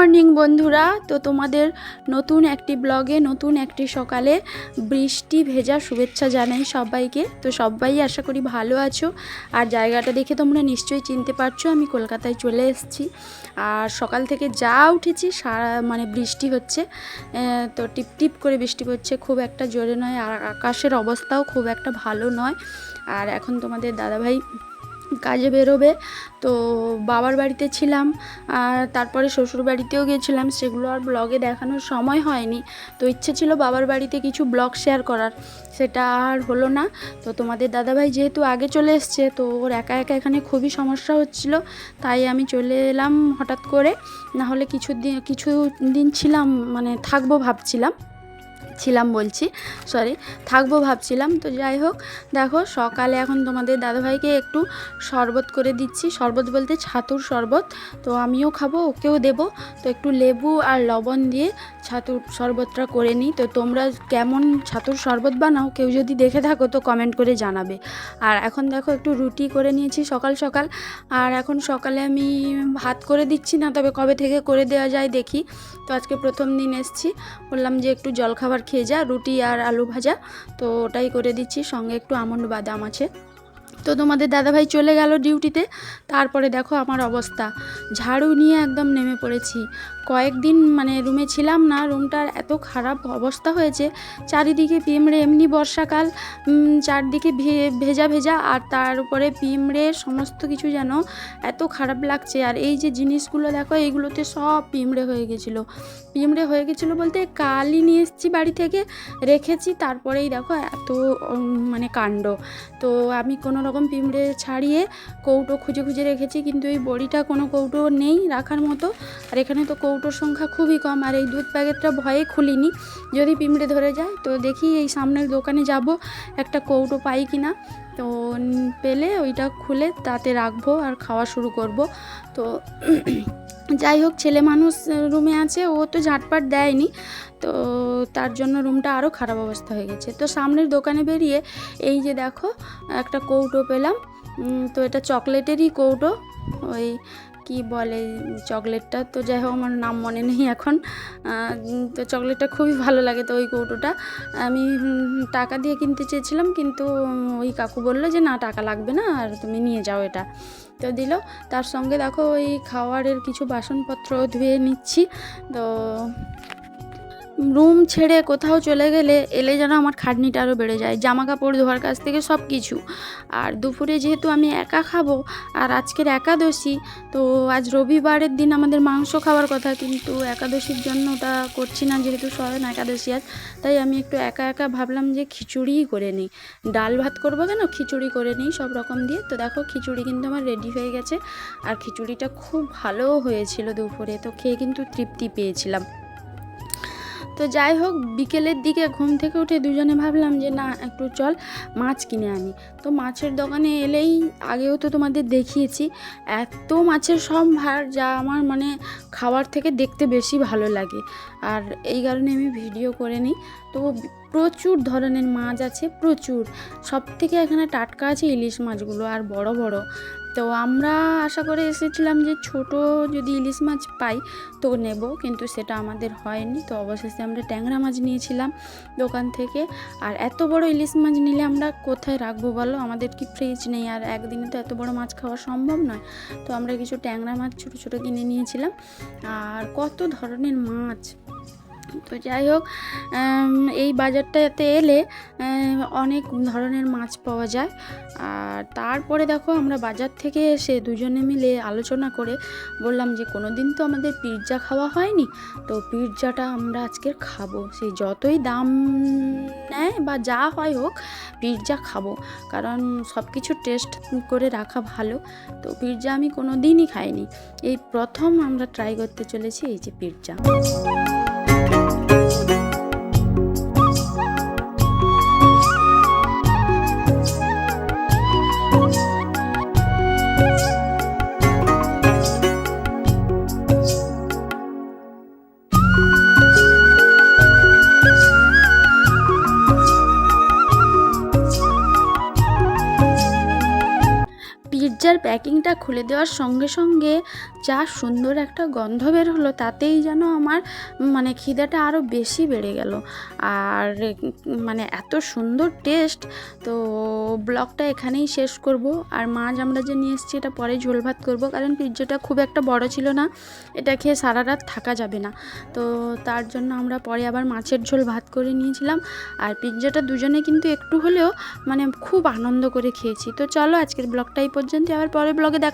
Morning বন্ধুরা। তো তোমাদের নতুন একটি ব্লগে নতুন একটি সকালে বৃষ্টি ভেজা শুভেচ্ছা জানাই সবাইকে। তো সবাই আশা করি ভালো আছো। আর জায়গাটা দেখে তোমরা নিশ্চয়ই চিনতে পারছো, আমি কলকাতায় চলে এসেছি। আর সকাল থেকে যা উঠেছি সারা বৃষ্টি হচ্ছে, তো টিপ টিপ করে বৃষ্টি পড়ছে, খুব একটা জোরে নয়। আর আকাশের অবস্থাও খুব একটা ভালো নয়। আর এখন তোমাদের দাদাভাই কাজে বেরোবে। তো বাবার বাড়িতে ছিলাম, আর তারপরে শ্বশুর বাড়িতেও গিয়েছিলাম, সেগুলো আর ব্লগে দেখানোর সময় হয়নি। তো ইচ্ছে ছিল বাবার বাড়িতে কিছু ব্লগ শেয়ার করার, সেটা আর হলো না। তো তোমাদের দাদাভাই যেহেতু আগে চলে এসছে, তো ওর একা একা এখানে খুবই সমস্যা হচ্ছিল, তাই আমি চলে এলাম হঠাৎ করে। না হলে কিছু দিন ছিলাম, থাকবো ভাবছিলাম, থাকবো ভাবছিলাম। তো যাই হোক, দেখো সকালে এখন তোমাদের দাদাভাইকে একটু শরবত করে দিচ্ছি। শরবত বলতে ছাতুর শরবত। তো আমিও খাবো, ওকেও দেবো। তো একটু লেবু আর লবণ দিয়ে ছাতুর শরবতটা করে নিই। তো তোমরা কেমন ছাতুর শরবত বানাও, কেউ যদি দেখে থাকো তো কমেন্ট করে জানাবে। আর এখন দেখো একটু রুটি করে নিয়েছি সকাল সকাল। আর এখন সকালে আমি ভাত করে দিচ্ছি না, তবে কবে থেকে করে দেওয়া যায় দেখি। তো আজকে প্রথম দিন এসছি, বললাম যে একটু জলখাবার খেয়ে যা, রুটি আর আলু ভাজা। তো ওটাই করে দিচ্ছি, সঙ্গে একটু আমন্ড বাদাম আছে। তো তোমাদের দাদাভাই চলে গেল ডিউটিতে। তারপরে দেখো আমার অবস্থা, ঝাড়ু নিয়ে একদম নেমে পড়েছি। কয়েকদিন রুমে ছিলাম না, রুমটার এত খারাপ অবস্থা হয়েছে। চারিদিকে পিঁমড়ে, এমনি বর্ষাকাল, চারদিকে ভেজা ভেজা, আর তার উপরে পিঁমড়ে, সমস্ত কিছু যেন এত খারাপ লাগছে। আর এই যে জিনিসগুলো দেখো, এইগুলোতে সব পিঁমড়ে হয়ে গেছিলো বলতে কালই নিয়ে এসেছি বাড়ি থেকে, রেখেছি, তারপরেই দেখো এত কাণ্ড। তো আমি কোনো রকম পিঁমড়ে ছাড়িয়ে কৌটো খুঁজে খুঁজে রেখেছি, কিন্তু এই বড়িটা কোনো কৌটো নেই রাখার মতো। আর এখানে তো কৌটোর সংখ্যা খুবই কম। আর এই দুধ প্যাকেটটা ভয়ে খুলিনি, যদি পিঁমড়ে ধরে যায়। তো দেখি এই সামনের দোকানে যাব, একটা কৌটো পাই কিনা। তো পেলে ওইটা খুলে তাতে রাখবো আর খাওয়া শুরু করব। তো যাই হোক, ছেলে মানুষ রুমে আছে, ও তো ঝাঁটপাট দেয়নি, তো তার জন্য রুমটা আরও খারাপ অবস্থা হয়ে গেছে। তো সামনের দোকানে বেরিয়ে এই যে দেখো একটা কৌটো পেলাম। তো এটা চকলেটেরই কৌটো, ওই কি বলে চকলেটটা, তো যাই হোক আমার নাম মনে নেই এখন। তো চকলেটটা খুবই ভালো লাগে। তো ওই কৌটোটা আমি টাকা দিয়ে কিনতে চেয়েছিলাম, কিন্তু ওই কাকু বললো যে না, টাকা লাগবে না, আর তুমি নিয়ে যাও এটা। তো দিল। তার সঙ্গে দেখো ওই খাওয়ারের কিছু বাসনপত্র ধুয়ে নিচ্ছি। তো রুম ছেড়ে কোথাও চলে এলে যেন আমার খাটনিটা আরও বেড়ে যায়, জামা কাপড় ধোয়ার কাছ থেকে সব কিছু। আর দুপুরে যেহেতু আমি একা খাবো, আর আজকের একাদশী, তো আজ রবিবারের দিন আমাদের মাংস খাওয়ার কথা, কিন্তু একাদশীর জন্য ওটা করছি না, যেহেতু স্বয়ং একাদশী আজ। তাই আমি একটু একা একা ভাবলাম যে খিচুড়িই করে নিই, ডাল ভাত করবো কেন, খিচুড়ি করে নিই সব রকম দিয়ে। তো দেখো খিচুড়ি কিন্তু আমার রেডি হয়ে গেছে, আর খিচুড়িটা খুব ভালোও হয়েছিল দুপুরে, তো খেয়ে কিন্তু তৃপ্তি পেয়েছিলাম। তো যাই হোক, বিকেলের দিকে ঘুম থেকে উঠে দুজনে ভাবলাম যে না, একটু চল মাছ কিনে আনি। তো মাছের দোকানে এলেই, আগেও তো তোমাদের দেখিয়েছি, এত মাছের সম্ভার, যা আমার খাওয়ার থেকে দেখতে বেশি ভালো লাগে। আর এই কারণে আমি ভিডিও করে নিই। তো প্রচুর ধরনের মাছ আছে, প্রচুর। সব থেকে এখানে টাটকা আছে ইলিশ মাছগুলো, আর বড় বড়। তো আমরা আশা করে এসেছিলাম যে ছোট যদি ইলিশ মাছ পাই তো নেব, কিন্তু সেটা আমাদের হয়নি। তো অবশেষে আমরা ট্যাংরা মাছ নিয়েছিলাম দোকান থেকে। আর এত বড় ইলিশ মাছ নিলে আমরা কোথায় রাখবো বলো, আমাদের কি ফ্রিজ নেই, আর একদিনে তো এত বড় মাছ খাওয়া সম্ভব নয়। তো আমরা কিছু ট্যাংরা মাছ ছোটো ছোটো কিনে নিয়েছিলাম, আর কত ধরনের মাছ। তো যাই হোক, এই বাজারটাতে এলে অনেক ধরনের মাছ পাওয়া যায়। আর তারপরে দেখো আমরা বাজার থেকে এসে দুজনে মিলে আলোচনা করে বললাম যে কোনো দিন তো আমাদের পিৎজা খাওয়া হয়নি, তো পিৎজাটা আমরা আজকে খাবো, সেই যতই দাম নেয় বা যা হয় হোক, পিৎজা খাবো, কারণ সব কিছু টেস্ট করে রাখা ভালো। তো পিৎজা আমি কোনো দিনই খাইনি, এই প্রথম আমরা ট্রাই করতে চলেছি এই যে পিৎজা। পিৎজা পিৎজার প্যাকিংটা খুলে দেওয়ার সঙ্গে সঙ্গে যা সুন্দর একটা গন্ধ বের হলো, তাতেই যেন আমার মানে খিদেটা আরও বেশি বেড়ে গেল। আর মানে এত সুন্দর টেস্ট। তো ব্লগটা এখানেই শেষ করব। আর মাছ আমরা যে নিয়ে এসেছি এটা পরে ঝোল ভাত করব, কারণ পিৎজাটা খুব একটা বড় ছিল না, এটা খেয়ে সারা রাত থাকা যাবে না। তো তার জন্য আমরা পরে আবার মাছের ঝোল ভাত করে নিয়েছিলাম। আর পিৎজাটা দুজনে কিন্তু একটু হলেও মানে খুব আনন্দ করে খেয়েছি। তো চলো আজকের ব্লগটা এই পর্যন্ত, আবার পরের ব্লগে দেখা।